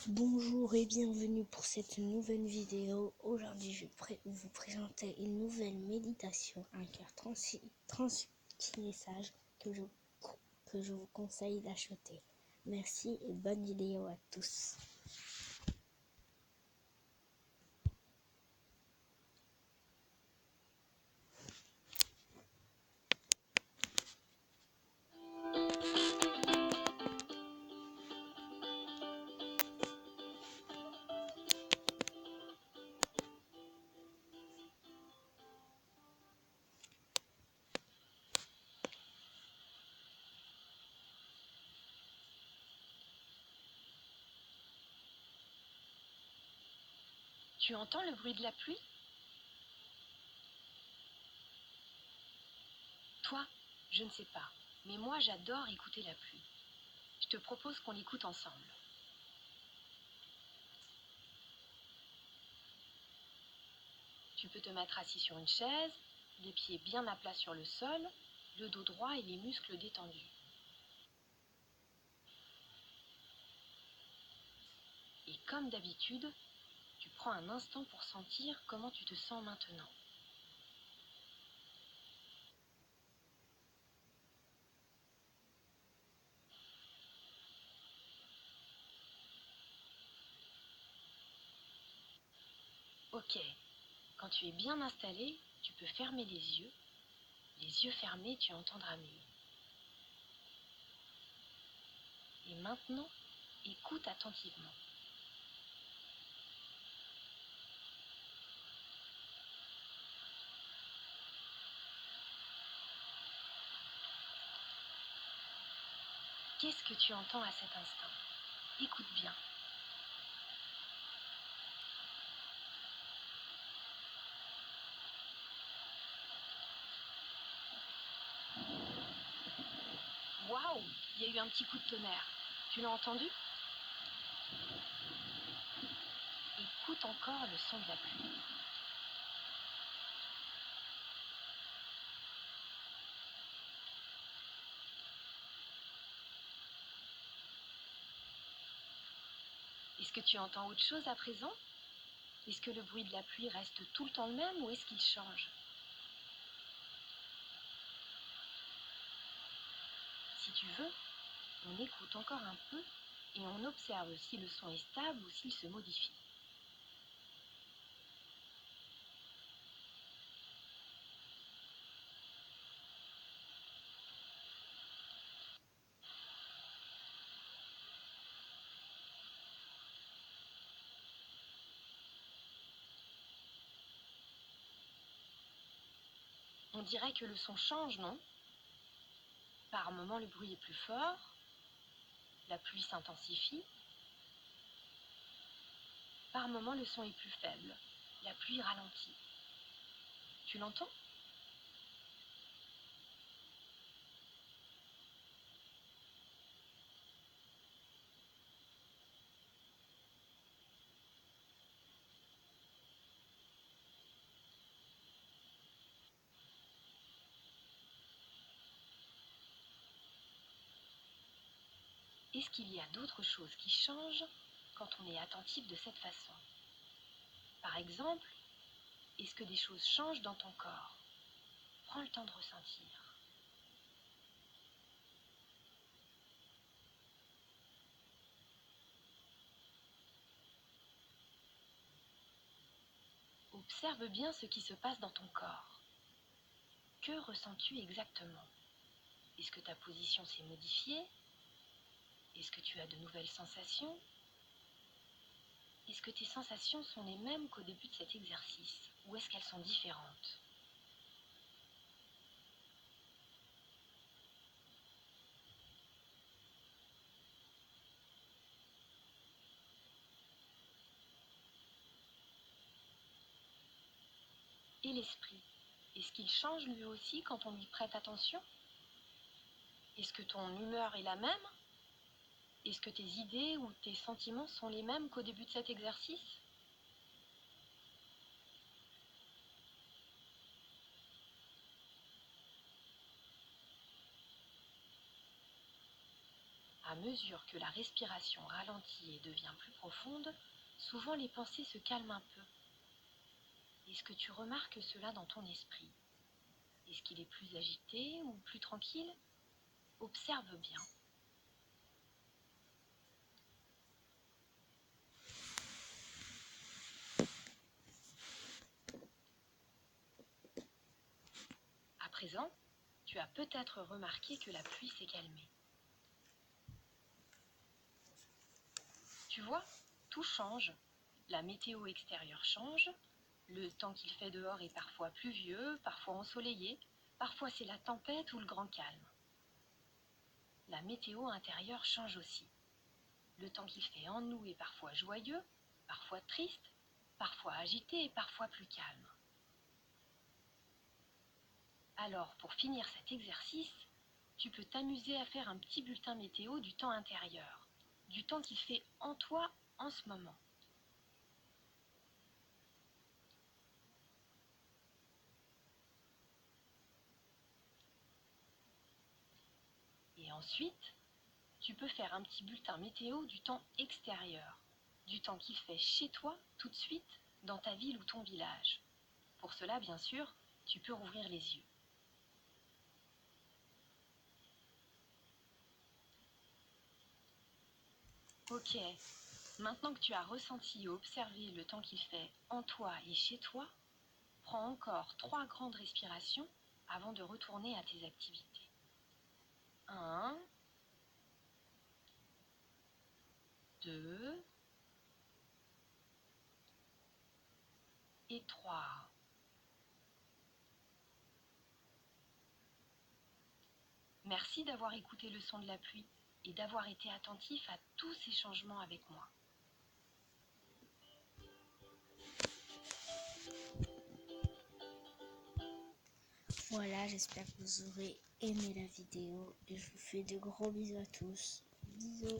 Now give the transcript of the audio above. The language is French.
Bonjour et bienvenue pour cette nouvelle vidéo. Aujourd'hui, je vais vous présenter une nouvelle méditation, un cœur transfinissage que je vous conseille d'acheter. Merci et bonne vidéo à tous. Tu entends le bruit de la pluie? Toi, je ne sais pas, mais moi j'adore écouter la pluie. Je te propose qu'on l'écoute ensemble. Tu peux te mettre assis sur une chaise, les pieds bien à plat sur le sol, le dos droit et les muscles détendus. Et comme d'habitude, tu prends un instant pour sentir comment tu te sens maintenant. Ok, quand tu es bien installé, tu peux fermer les yeux. Les yeux fermés, tu entendras mieux. Et maintenant, écoute attentivement. Qu'est-ce que tu entends à cet instant? Écoute bien. Waouh, il y a eu un petit coup de tonnerre. Tu l'as entendu? Écoute encore le son de la pluie. Est-ce que tu entends autre chose à présent? Est-ce que le bruit de la pluie reste tout le temps le même ou est-ce qu'il change? Si tu veux, on écoute encore un peu et on observe si le son est stable ou s'il se modifie. On dirait que le son change, non? Par moments, le bruit est plus fort, la pluie s'intensifie. Par moments, le son est plus faible, la pluie ralentit. Tu l'entends? Est-ce qu'il y a d'autres choses qui changent quand on est attentif de cette façon? Par exemple, est-ce que des choses changent dans ton corps? Prends le temps de ressentir. Observe bien ce qui se passe dans ton corps. Que ressens-tu exactement? Est-ce que ta position s'est modifiée? Est-ce que tu as de nouvelles sensations? Est-ce que tes sensations sont les mêmes qu'au début de cet exercice ou est-ce qu'elles sont différentes? Et l'esprit, est-ce qu'il change lui aussi quand on lui prête attention? Est-ce que ton humeur est la même? Est-ce que tes idées ou tes sentiments sont les mêmes qu'au début de cet exercice? À mesure que la respiration ralentit et devient plus profonde, souvent les pensées se calment un peu. Est-ce que tu remarques cela dans ton esprit? Est-ce qu'il est plus agité ou plus tranquille? Observe bien. À présent, tu as peut-être remarqué que la pluie s'est calmée. Tu vois, tout change. La météo extérieure change. Le temps qu'il fait dehors est parfois pluvieux, parfois ensoleillé, parfois c'est la tempête ou le grand calme. La météo intérieure change aussi. Le temps qu'il fait en nous est parfois joyeux, parfois triste, parfois agité et parfois plus calme. Alors, pour finir cet exercice, tu peux t'amuser à faire un petit bulletin météo du temps intérieur, du temps qu'il fait en toi en ce moment. Et ensuite, tu peux faire un petit bulletin météo du temps extérieur, du temps qu'il fait chez toi tout de suite, dans ta ville ou ton village. Pour cela, bien sûr, tu peux rouvrir les yeux. Ok, maintenant que tu as ressenti et observé le temps qu'il fait en toi et chez toi, prends encore 3 grandes respirations avant de retourner à tes activités. 1, 2 et 3. Merci d'avoir écouté le son de la pluie et d'avoir été attentif à tous ces changements avec moi. Voilà, j'espère que vous aurez aimé la vidéo et je vous fais de gros bisous à tous. Bisous.